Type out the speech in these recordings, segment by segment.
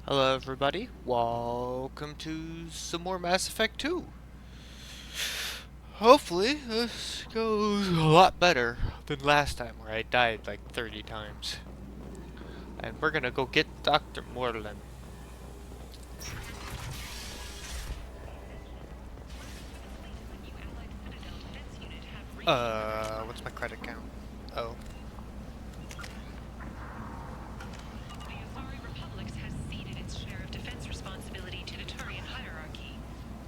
Hello everybody, welcome to some more Mass Effect 2. Hopefully this goes a lot better than last time where I died like 30 times. And we're gonna go get Dr. Morlin. What's my credit count? Oh. The Asari Republics has ceded its share of defense responsibility to the Turian hierarchy.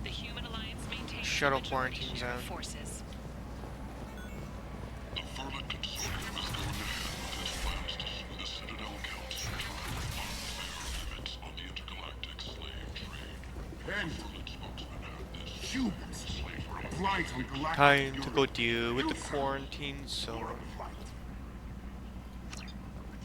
The Human Alliance maintains Shuttle the majority quarantine share of zone. forces. The Vermin Consortium is going ahead with its plans to sue the Citadel Council for unfair limits on the intergalactic slave trade. And A Vermin spokesman had this humans slave fly from galactic Time to go Europe. deal with the You quarantine You're zone. a flight.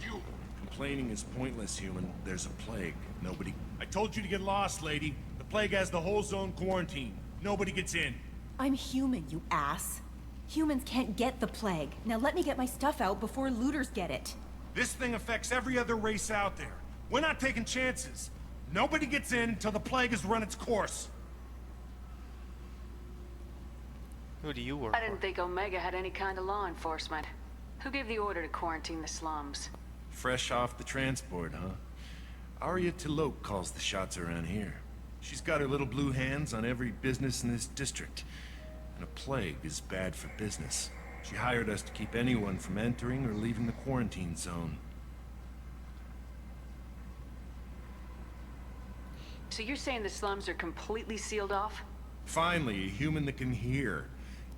You Complaining is pointless, human. There's a plague. Nobody... I told you to get lost, lady. The plague has the whole zone quarantined. Nobody gets in. I'm human, you ass. Humans can't get the plague. Now let me get my stuff out before looters get it. This thing affects every other race out there. We're not taking chances. Nobody gets in until the plague has run its course. Who do you work I didn't for? think Omega had any kind of law enforcement. Who gave the order to quarantine the slums? Fresh off the transport, huh? Arya T'Loak calls the shots around here. She's got her little blue hands on every business in this district. And a plague is bad for business. She hired us to keep anyone from entering or leaving the quarantine zone. So you're saying the slums are completely sealed off? Finally, a human that can hear.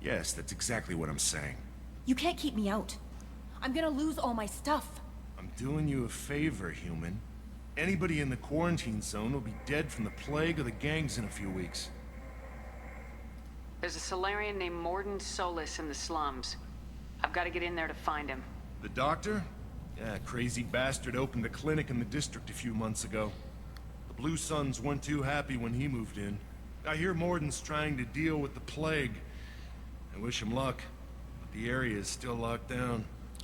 Yes, that's exactly what I'm saying. You can't keep me out. I'm gonna lose all my stuff. I'm doing you a favor, human. Anybody in the quarantine zone will be dead from the plague or the gangs in a few weeks. There's a Solarian named Mordin Solus in the slums. I've got to get in there to find him. The doctor? Yeah, crazy bastard opened a clinic in the district a few months ago. The Blue Suns weren't too happy when he moved in. I hear Morden's trying to deal with the plague. I wish him luck, but the area is still locked down.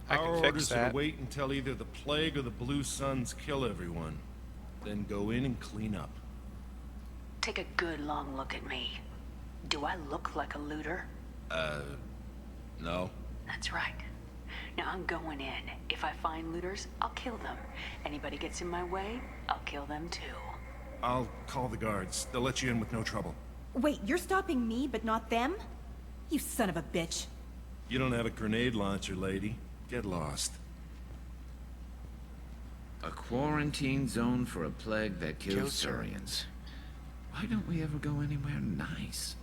I can Our fix orders are that. to wait until either the plague or the Blue Suns kill everyone. Then go in and clean up. Take a good long look at me. Do I look like a looter? No. That's right. Now I'm going in. If I find looters, I'll kill them. Anybody gets in my way, I'll kill them too. I'll call the guards. They'll let you in with no trouble. Wait, you're stopping me, but not them? You son of a bitch. You don't have a grenade launcher, lady. Get lost. A quarantine zone for a plague that kills Kills Surians. Why don't we ever go anywhere nice?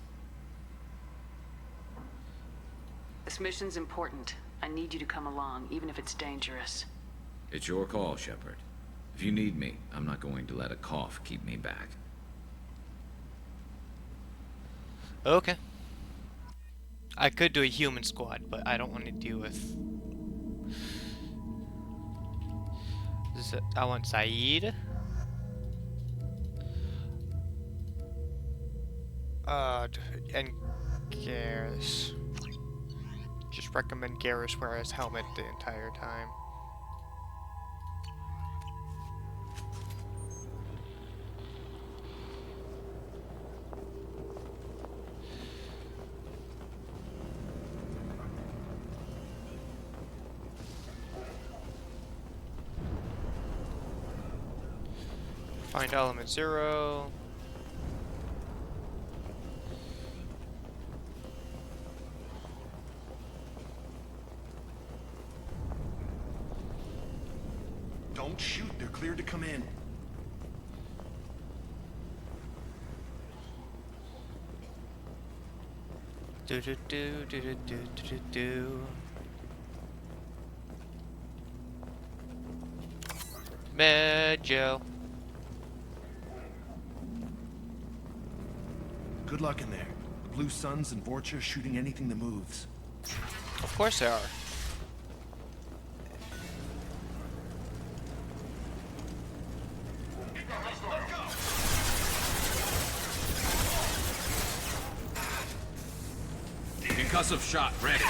This mission's important. I need you to come along, even if it's dangerous. It's your call, Shepard. If you need me, I'm not going to let a cough keep me back. Okay. I could do a human squad, but I don't want to deal with... I want Saeed. And Garrus. Just recommend Garrus wear his helmet the entire time. Find element 0. Don't shoot. They're cleared to come in. Do do do do do do do do do. Medjo. Good luck in there. The Blue Suns and Vorcha are shooting anything that moves. Of course they are. Concussive shot ready.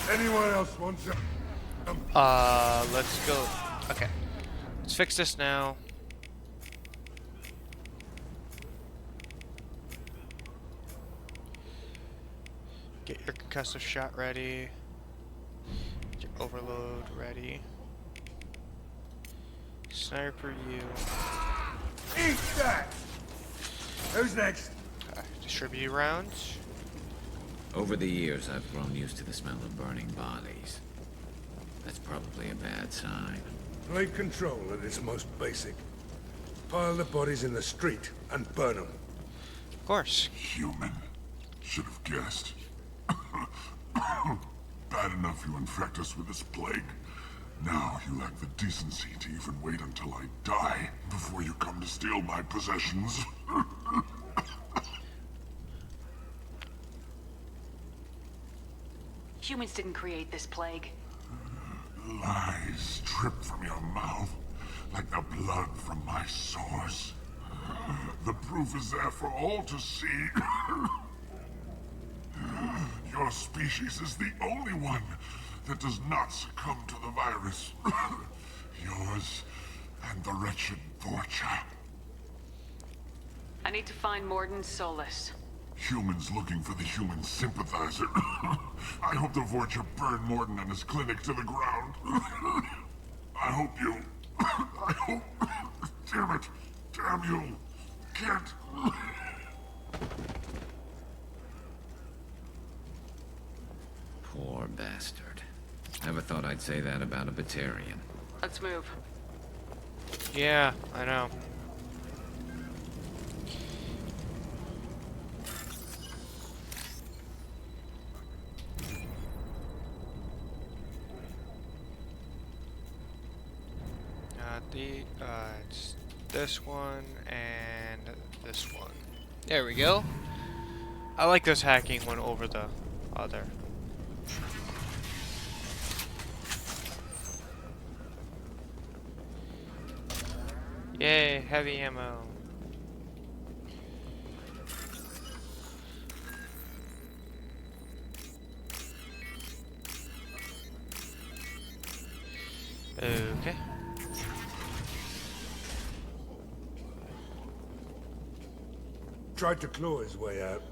Anyone else wants a Let's go. Okay. Let's fix this now. Get your concussive shot ready. Get your overload ready. Sniper you. Eat that! Who's next? Okay. Distribute rounds. Over the years, I've grown used to the smell of burning bodies. That's probably a bad sign. Take control at its most basic. Pile the bodies in the street and burn them. Of course. Human. Should have guessed. Bad enough you infect us with this plague. Now you lack the decency to even wait until I die before you come to steal my possessions. Humans didn't create this plague. Lies drip from your mouth like the blood from my sores. The proof is there for all to see. Your species is the only one that does not succumb to the virus. Yours and the wretched Vorcha. I need to find Mordin Solus. Humans looking for the human sympathizer. I hope the Vorcha burn Mordin and his clinic to the ground. I hope you... I hope... Damn it. Damn you. Can't... Poor bastard. Never thought I'd say that about a Batarian. Let's move. Yeah, I know. It's this one and this one. There we go. I like this hacking one over the other. Yay, heavy ammo. Okay. Tried to claw his way out.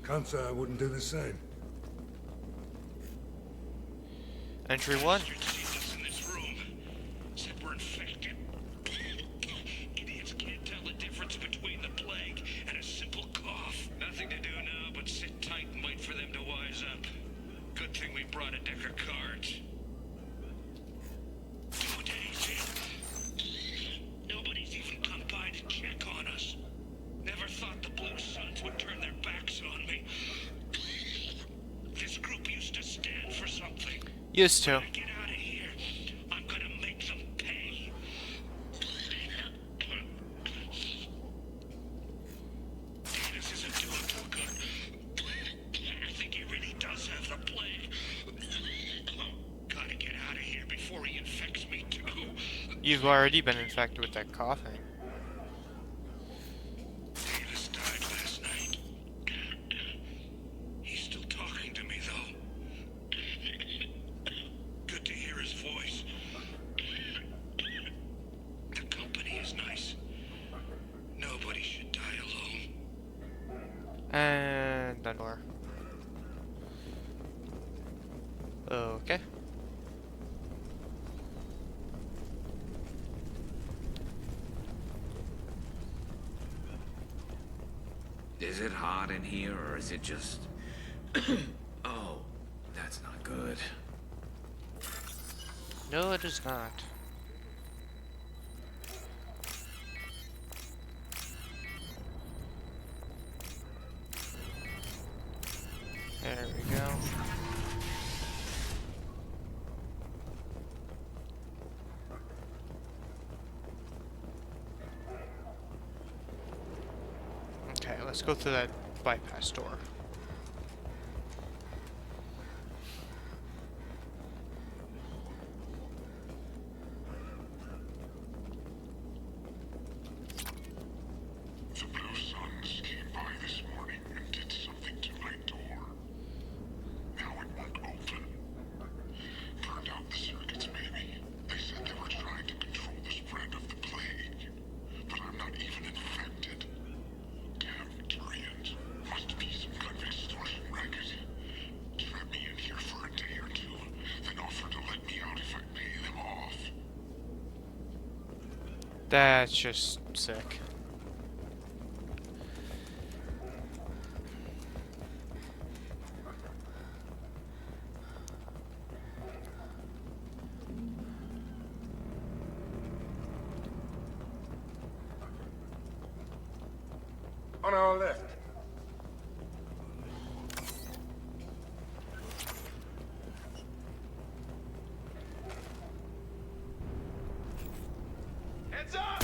Can't say I wouldn't do the same. Entry one. In this room. Said we're infected. Idiots can't tell the difference between the plague and a simple cough. Nothing to do now but sit tight and wait for them to wise up. Good thing we brought a deck of cards. 2 days in. Nobody's even come by to check on us. Never thought the Blue Suns would turn their backs on me. This group used to stand for something. Used to. Get out of here. I'm gonna make them pay. This isn't doing too good. I think he really does have the plague. Gotta get out of here before he infects me too. You've already been infected with that coughing. Davis died last night. He's still talking to me though. Good to hear his voice. The company is nice. Nobody should die alone. And the door. Okay. Is it hot in here, or is it just... Oh, that's not good. No, it is not. There we go. Okay, let's go through that bypass door. The Blue Suns came by this morning and did something to my door. Now it won't open. Burned out the circuits, maybe. That's just sick. On our left. Heads up!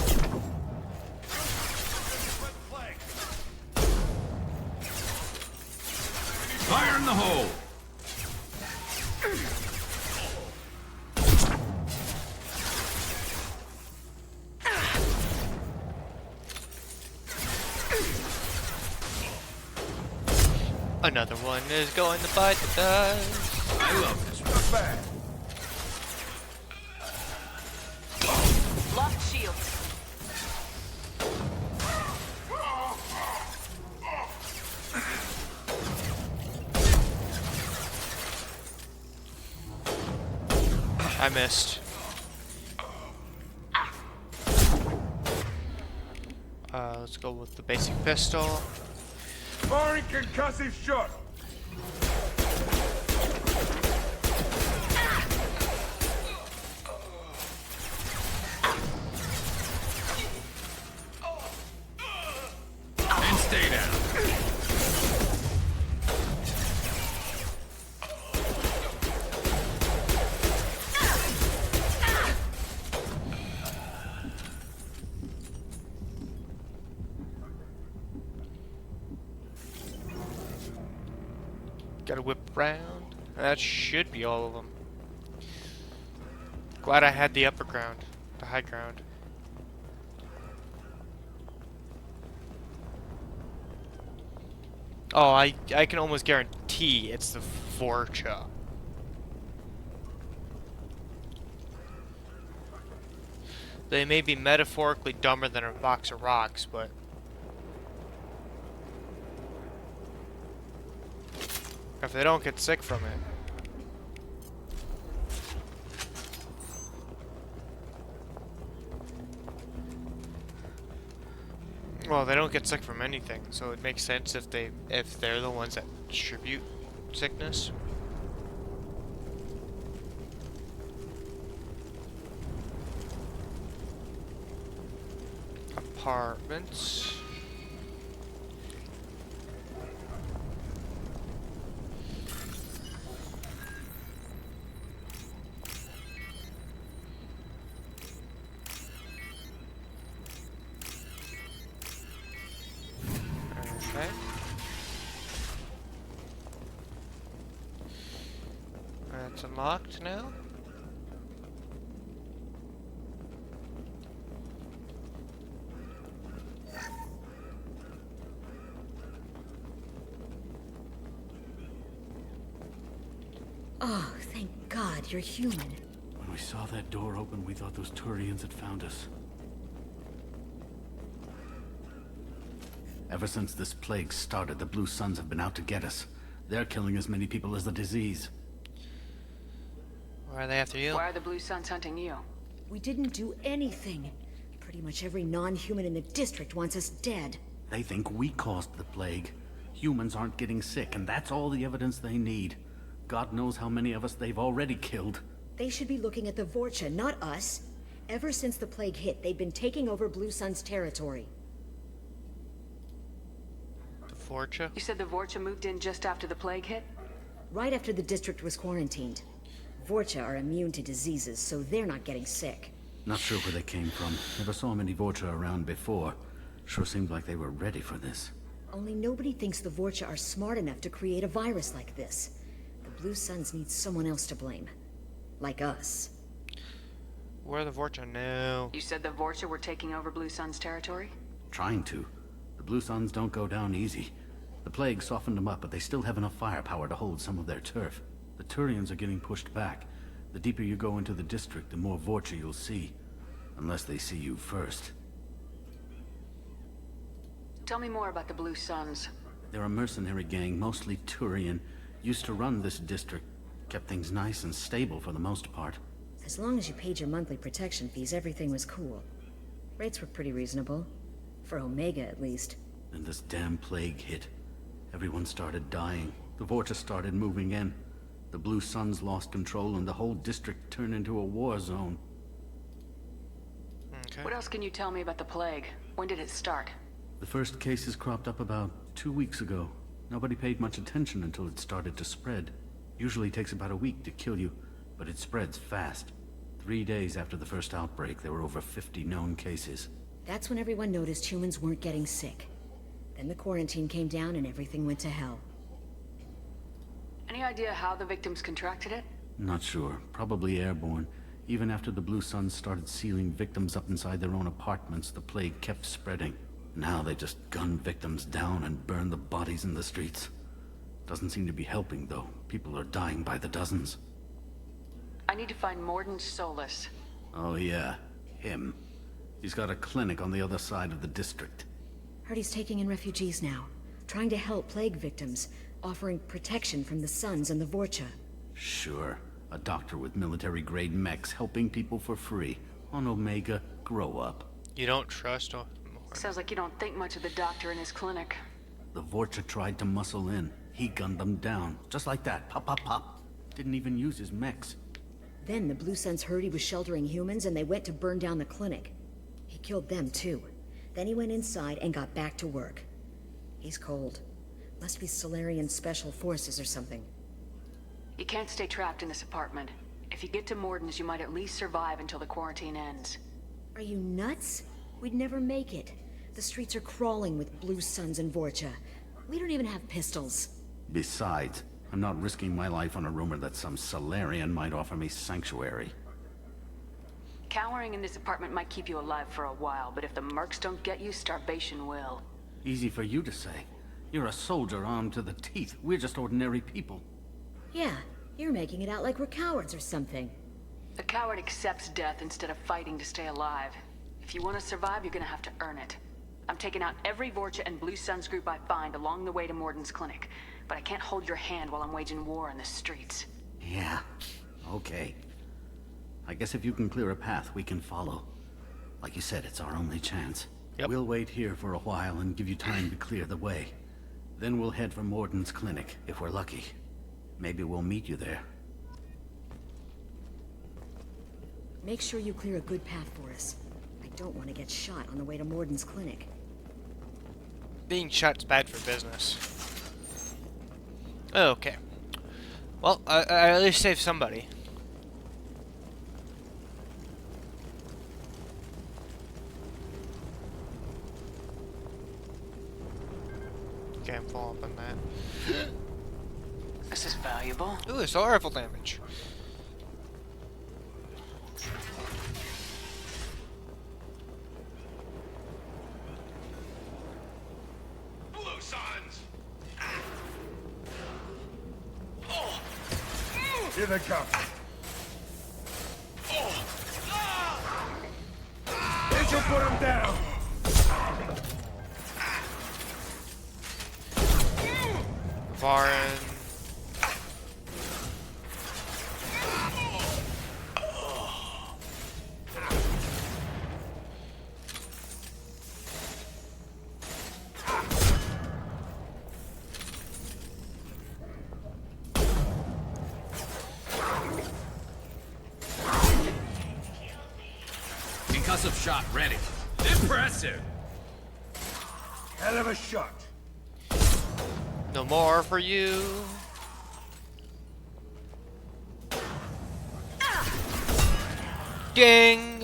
Fire in the hole! Another one is going to bite the dust. I love this. Not bad. Locked shields. I missed. Let's go with the basic pistol. Firing concussive shot. And stay down. Gotta whip around. That should be all of them. Glad I had the upper ground, the high ground. Oh, I can almost guarantee it's the Vorcha. They may be metaphorically dumber than a box of rocks, but if they don't get sick from it. Well, they don't get sick from anything, so it makes sense if they're the ones that distribute sickness. Apartments. Okay. That's unlocked now. Oh, thank God you're human. When we saw that door open, we thought those Turians had found us. Ever since this plague started, the Blue Suns have been out to get us. They're killing as many people as the disease. Why are they after you? Why are the Blue Suns hunting you? We didn't do anything. Pretty much every non-human in the district wants us dead. They think we caused the plague. Humans aren't getting sick, and that's all the evidence they need. God knows how many of us they've already killed. They should be looking at the Vorcha, not us. Ever since the plague hit, they've been taking over Blue Sun's territory. The Vorcha? You said the Vorcha moved in just after the plague hit? Right after the district was quarantined. Vorcha are immune to diseases, so they're not getting sick. Not sure where they came from. Never saw many Vorcha around before. Sure seemed like they were ready for this. Only nobody thinks the Vorcha are smart enough to create a virus like this. The Blue Suns need someone else to blame. Like us. Where are the Vorcha? No. You said the Vorcha were taking over Blue Sun's territory? Trying to. The Blue Suns don't go down easy. The plague softened them up, but they still have enough firepower to hold some of their turf. The Turians are getting pushed back. The deeper you go into the district, the more Vorcha you'll see. Unless they see you first. Tell me more about the Blue Suns. They're a mercenary gang, mostly Turian. Used to run this district. Kept things nice and stable for the most part. As long as you paid your monthly protection fees, everything was cool. Rates were pretty reasonable. For Omega, at least. Then this damn plague hit. Everyone started dying. The Vorcha started moving in. The Blue Suns lost control and the whole district turned into a war zone. Okay. What else can you tell me about the plague? When did it start? The first cases cropped up about 2 weeks ago. Nobody paid much attention until it started to spread. Usually takes about a week to kill you, but it spreads fast. 3 days after the first outbreak, there were over 50 known cases. That's when everyone noticed humans weren't getting sick. Then the quarantine came down and everything went to hell. Any idea how the victims contracted it? Not sure. Probably airborne. Even after the Blue Suns started sealing victims up inside their own apartments, the plague kept spreading. Now they just gun victims down and burn the bodies in the streets. Doesn't seem to be helping, though. People are dying by the dozens. I need to find Mordin Solus. Oh yeah, him. He's got a clinic on the other side of the district. Heard he's taking in refugees now. Trying to help plague victims. Offering protection from the Suns and the Vorcha. Sure. A doctor with military-grade mechs helping people for free. On Omega, grow up. You don't trust him. Sounds like you don't think much of the doctor in his clinic. The Vorcha tried to muscle in. He gunned them down. Just like that. Pop, pop, pop. Didn't even use his mechs. Then the Blue Suns heard he was sheltering humans and they went to burn down the clinic. He killed them too. Then he went inside and got back to work. He's cold. Must be Solarian Special Forces or something. You can't stay trapped in this apartment. If you get to Mordin's, you might at least survive until the quarantine ends. Are you nuts? We'd never make it. The streets are crawling with Blue Suns and Vorcha. We don't even have pistols. Besides, I'm not risking my life on a rumor that some Solarian might offer me sanctuary. Cowering in this apartment might keep you alive for a while, but if the mercs don't get you, starvation will. Easy for you to say. You're a soldier armed to the teeth. We're just ordinary people. Yeah, you're making it out like we're cowards or something. A coward accepts death instead of fighting to stay alive. If you want to survive, you're gonna have to earn it. I'm taking out every Vorcha and Blue Suns group I find along the way to Mordin's clinic, but I can't hold your hand while I'm waging war in the streets. Yeah, okay. I guess if you can clear a path, we can follow. Like you said, it's our only chance. Yep. We'll wait here for a while and give you time to clear the way. Then we'll head for Mordin's clinic, if we're lucky. Maybe we'll meet you there. Make sure you clear a good path for us. I don't want to get shot on the way to Mordin's clinic. Being shot's bad for business. Okay. Well, I at least saved somebody. Can't follow up on that. This is valuable. Ooh, it's all rifle damage. Blue Suns! Here they come. They should put them down. Varin. Concussive shot ready. Impressive! Hell of a shot. No more for you. Ding!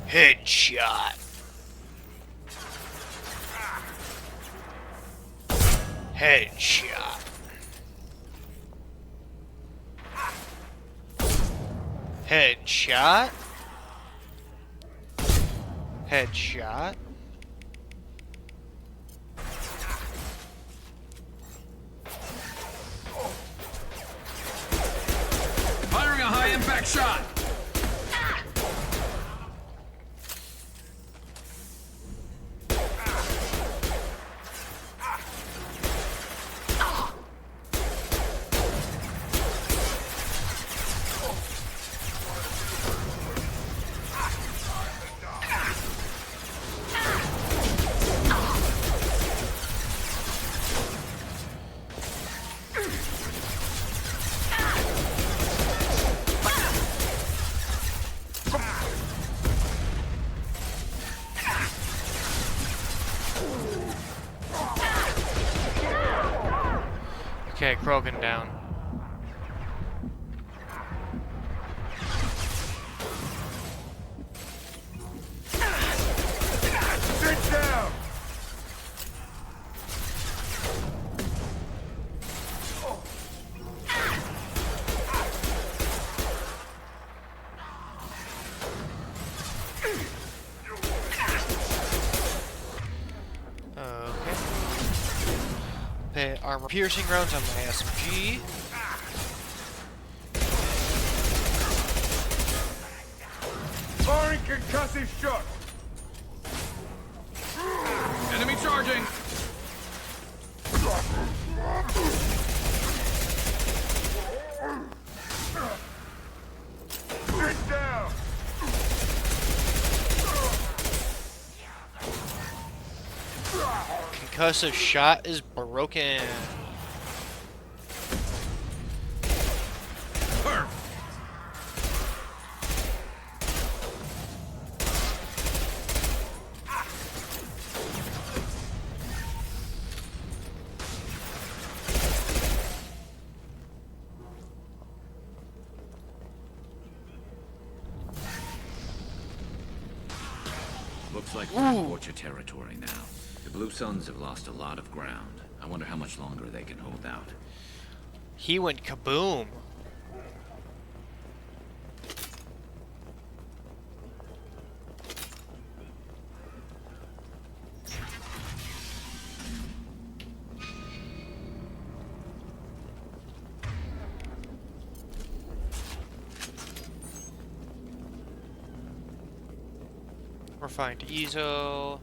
Headshot. Headshot. Headshot. Headshot. Firing a high-impact shot! Okay, Krogan down. Sit down! Okay. Put armor piercing rounds on my SMG. Firing concussive shot! Enemy charging! Sit down! Concussive shot is broken. Looks like we're in Vorcha territory now. The Blue Suns have lost a lot of ground. I wonder how much longer they can hold out. He went kaboom. Refined easel.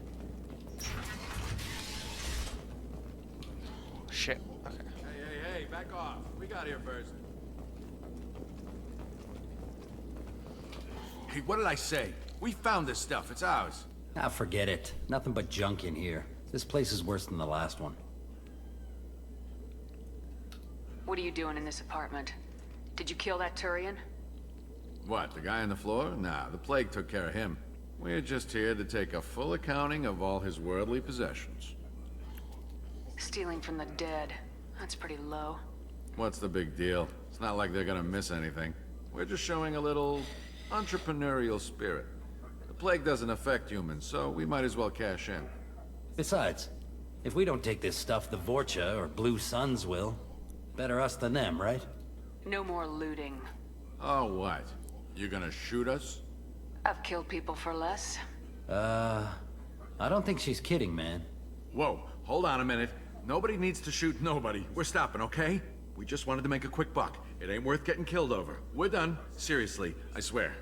Shit. Okay. Hey, back off. We got here first. Hey, what did I say? We found this stuff. It's ours. Ah, forget it. Nothing but junk in here. This place is worse than the last one. What are you doing in this apartment? Did you kill that Turian? What, the guy on the floor? Nah, the plague took care of him. We're just here to take a full accounting of all his worldly possessions. Stealing from the dead. That's pretty low. What's the big deal? It's not like they're gonna miss anything. We're just showing a little entrepreneurial spirit. The plague doesn't affect humans, so we might as well cash in. Besides, if we don't take this stuff, the Vorcha or Blue Suns will. Better us than them, right? No more looting. Oh, what? You gonna shoot us? I've killed people for less. I don't think she's kidding, man. Whoa, hold on a minute. Nobody needs to shoot nobody. We're stopping, okay? We just wanted to make a quick buck. It ain't worth getting killed over. We're done. Seriously, I swear.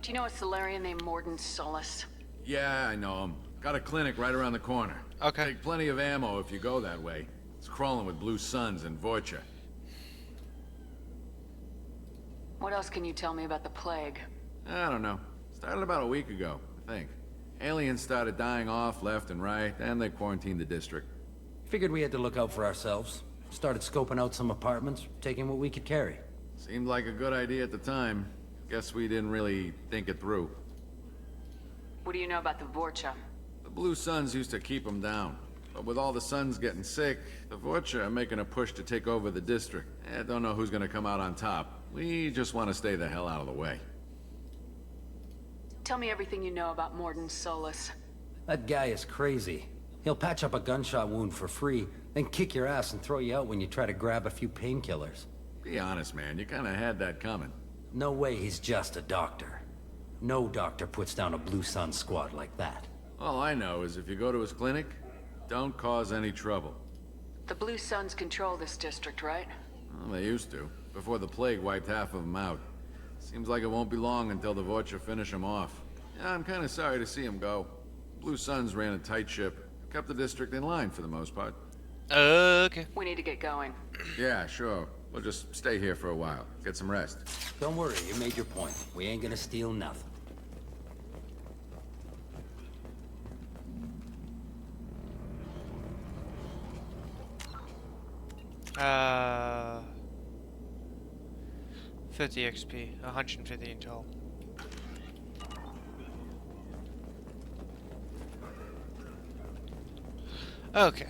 Do you know a Solarian named Mordin Solus? Yeah, I know him. Got a clinic right around the corner. Okay. Take plenty of ammo if you go that way. It's crawling with Blue Suns and Vorcha. What else can you tell me about the plague? I don't know. Started about a week ago, I think. Aliens started dying off left and right, and they quarantined the district. Figured we had to look out for ourselves. Started scoping out some apartments, taking what we could carry. Seemed like a good idea at the time. Guess we didn't really think it through. What do you know about the Vorcha? The Blue Suns used to keep them down. But with all the Suns getting sick, the Vorcha are making a push to take over the district. I don't know who's gonna come out on top. We just want to stay the hell out of the way. Tell me everything you know about Mordin Solus. That guy is crazy. He'll patch up a gunshot wound for free, then kick your ass and throw you out when you try to grab a few painkillers. Be honest, man. You kinda had that coming. No way he's just a doctor. No doctor puts down a Blue Sun squad like that. All I know is if you go to his clinic, don't cause any trouble. The Blue Suns control this district, right? Well, they used to, before the plague wiped half of them out. Seems like it won't be long until the Vorcha finish him off. Yeah, I'm kinda sorry to see him go. Blue Suns ran a tight ship, kept the district in line for the most part. Okay. We need to get going. Yeah, sure. We'll just stay here for a while, get some rest. Don't worry, you made your point. We ain't gonna steal nothing. Uh, 50 XP, 150 in total. Okay.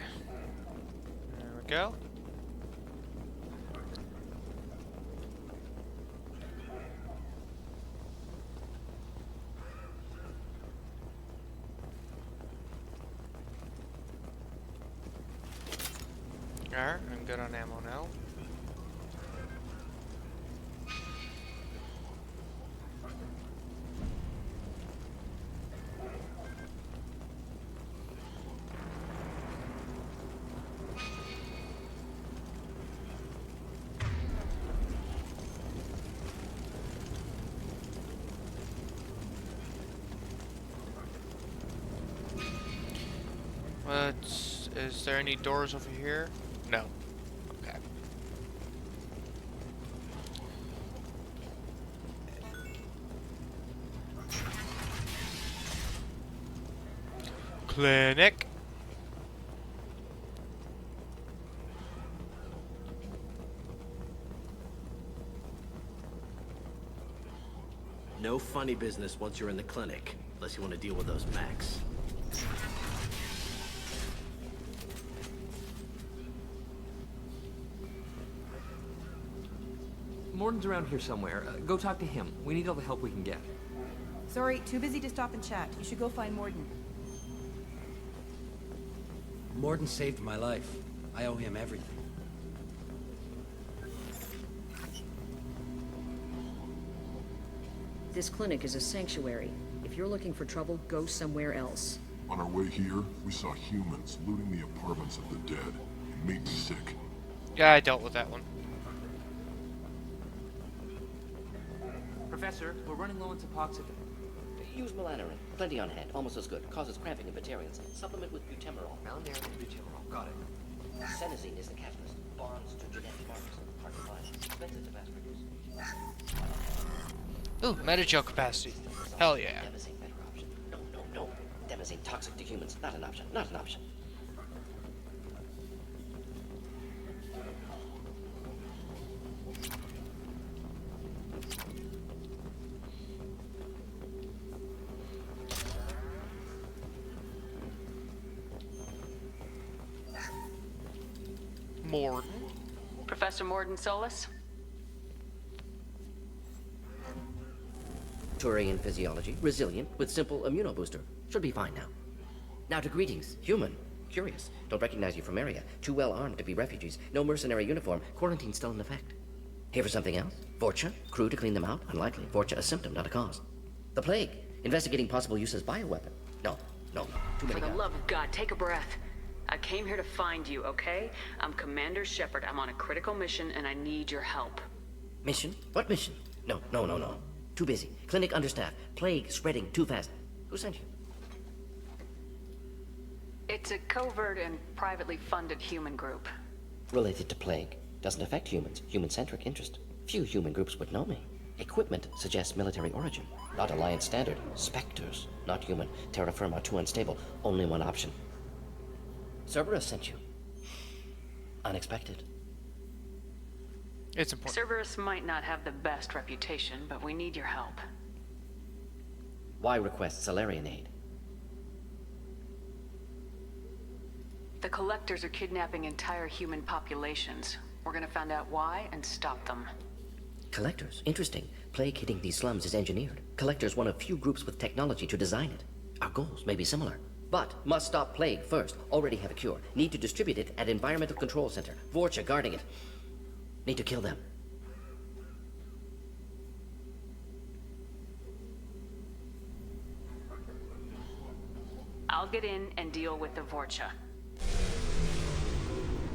There we go. Alright, I'm good on ammo now. Is there any doors over here? No. Okay. Clinic. No funny business once you're in the clinic, unless you want to deal with those mechs. Morden's around here somewhere. Go talk to him. We need all the help we can get. Sorry, too busy to stop and chat. You should go find Morden. Morden saved my life. I owe him everything. This clinic is a sanctuary. If you're looking for trouble, go somewhere else. On our way here, we saw humans looting the apartments of the dead. It made me sick. Yeah, I dealt with that one. Professor, we're running low on Suboxone. Use Melanorin. Plenty on hand. Almost as good. Causes cramping in Batarians. Supplement with butemerol. Melanorin and butemerol. Got it. Senesine is the catalyst. Bonds to genetic markers. Hard to find. Expensive to mass produce. Ooh, metagel capacity. Hell yeah. Demazine, better option. No. Demazine, toxic to humans. Not an option. Not an option. Morden. Professor Morden Solus? Turian physiology, resilient, with simple immunobooster. Should be fine now. Now to greetings, human. Curious. Don't recognize you from area. Too well armed to be refugees. No mercenary uniform. Quarantine still in effect. Here for something else? Vorcha? Crew to clean them out? Unlikely. Vorcha a symptom, not a cause. The plague. Investigating possible use as bioweapon. No. Too many For the guns. love of God, take a breath. I came here to find you, okay? I'm Commander Shepard. I'm on a critical mission and I need your help. Mission? What mission? No. Too busy. Clinic understaffed. Plague spreading too fast. Who sent you? It's a covert and privately funded human group. Related to plague. Doesn't affect humans. Human-centric interest. Few human groups would know me. Equipment suggests military origin. Not Alliance standard. Spectres. Not human. Terra firma too unstable. Only one option. Cerberus sent you. Unexpected. It's important. Cerberus might not have the best reputation, but we need your help. Why request Salarian aid? The Collectors are kidnapping entire human populations. We're gonna find out why and stop them. Collectors? Interesting. Plague hitting these slums is engineered. Collectors one of few groups with technology to design it. Our goals may be similar. But must stop plague first. Already have a cure. Need to distribute it at Environmental Control Center. Vorcha guarding it. Need to kill them. I'll get in and deal with the Vorcha.